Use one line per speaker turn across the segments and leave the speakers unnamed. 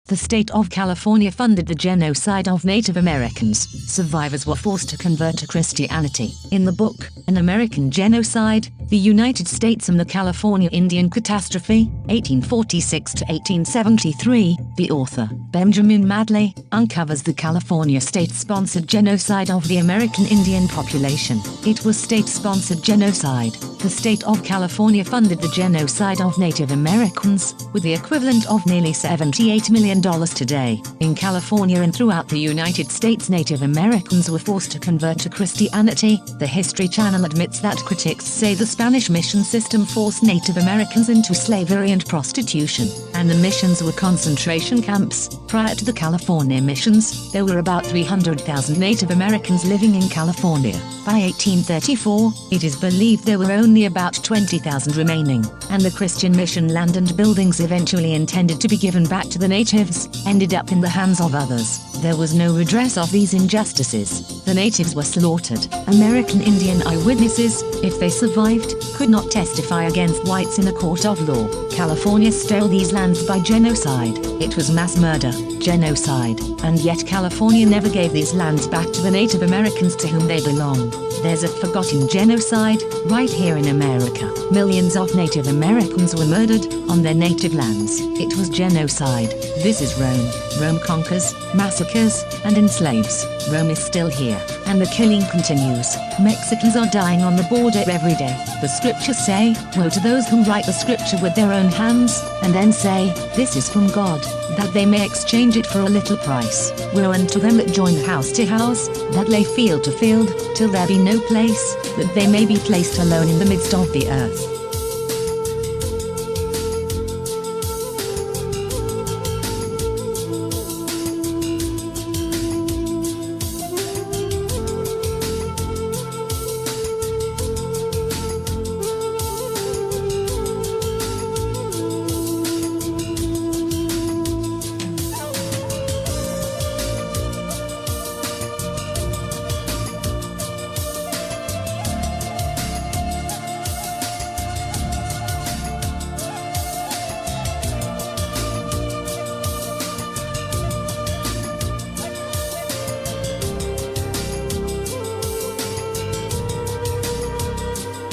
The state of California funded the genocide of Native Americans. Survivors were forced to convert to Christianity. In the book, An American Genocide, The United States and the California Indian Catastrophe, 1846 to 1873, the author, Benjamin Madley, uncovers the California state-sponsored genocide of the American Indian population. It was state-sponsored genocide. The state of California funded the genocide of Native Americans, with the equivalent of nearly $78 million today. In California and throughout the United States, Native Americans were forced to convert to Christianity. The History Channel admits that critics say the Spanish mission system forced Native Americans into slavery and prostitution, and the missions were concentration camps. Prior to the California missions, there were about 300,000 Native Americans living in California. By 1834, it is believed there were only about 20,000 remaining, and the Christian mission land and buildings eventually intended to be given back to the natives ended up in the hands of others. There was no redress of these injustices. The natives were slaughtered. American Indian eyewitnesses, if they survived, could not testify against whites in a court of law. California stole these lands by genocide. It was mass murder, genocide, and yet California never gave these lands back to the Native Americans to whom they belong. There's a forgotten genocide, right here in America. Millions of Native Americans were murdered on their native lands. It was genocide. This is Rome. Rome conquers, massacres, and enslaves. Rome is still here, and the killing continues. Mexicans are dying on the border every day. The scriptures say, woe to those who write the scripture with their own hands, and then say, this is from God, that they may exchange it for a little price. Woe unto them that join house to house, that lay field to field, till there be no place, that they may be placed alone in the midst of the earth.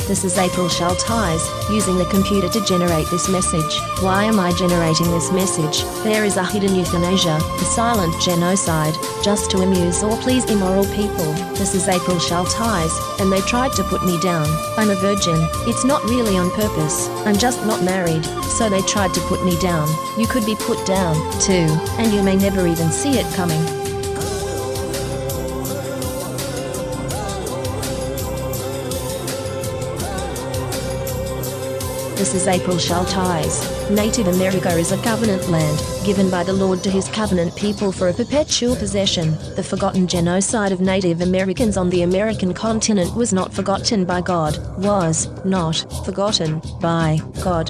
This is April Schulthies, using the computer to generate this message. Why am I generating this message? There is a hidden euthanasia, a silent genocide, just to amuse or please immoral people. This is April Schulthies, and they tried to put me down. I'm a virgin. It's not really on purpose. I'm just not married, so they tried to put me down. You could be put down, too, and you may never even see it coming. This is April Schulthies. Native America is a covenant land, given by the Lord to his covenant people for a perpetual possession. The forgotten genocide of Native Americans on the American continent was not forgotten by God, was not forgotten by God.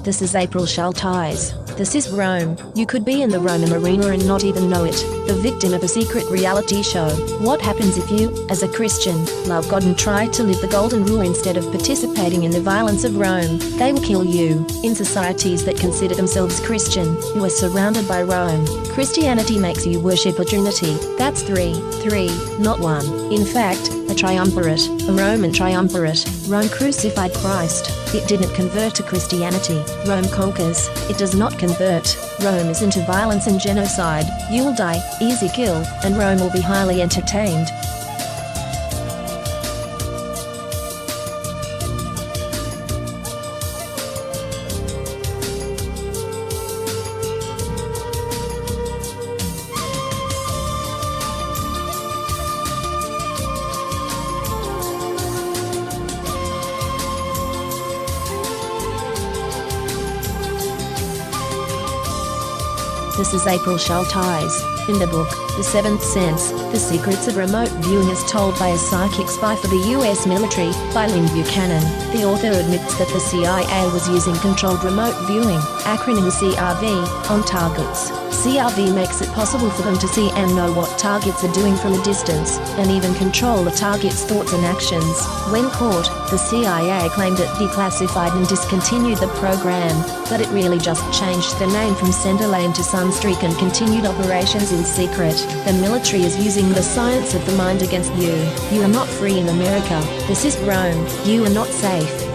This is April Schulthies. This is Rome. You could be in the Roman arena and not even know it, the victim of a secret reality show. What happens if you, as a Christian, love God and try to live the golden rule instead of participating in the violence of Rome? They will kill you. In societies that consider themselves Christian, you are surrounded by Rome. Christianity makes you worship a trinity. That's three, not one. In fact, a triumvirate, a Roman triumvirate. Rome crucified Christ. It didn't convert to Christianity. Rome conquers. It does not convert. Rome is into violence and genocide. You will die, easy kill, and Rome will be highly entertained. This is April Schulthies. In the book, The Seventh Sense, The Secrets of Remote Viewing as told by a psychic spy for the US military, by Lynn Buchanan. The author admits that the CIA was using controlled remote viewing, acronym CRV, on targets. CRV makes it possible for them to see and know what targets are doing from a distance, and even control the target's thoughts and actions. When caught, the CIA claimed it declassified and discontinued the program, but it really just changed the name from Centerlane to Sunstreak and continued operations in secret. The military is using the science of the mind against you. You are not free in America. This is Rome. You are not safe.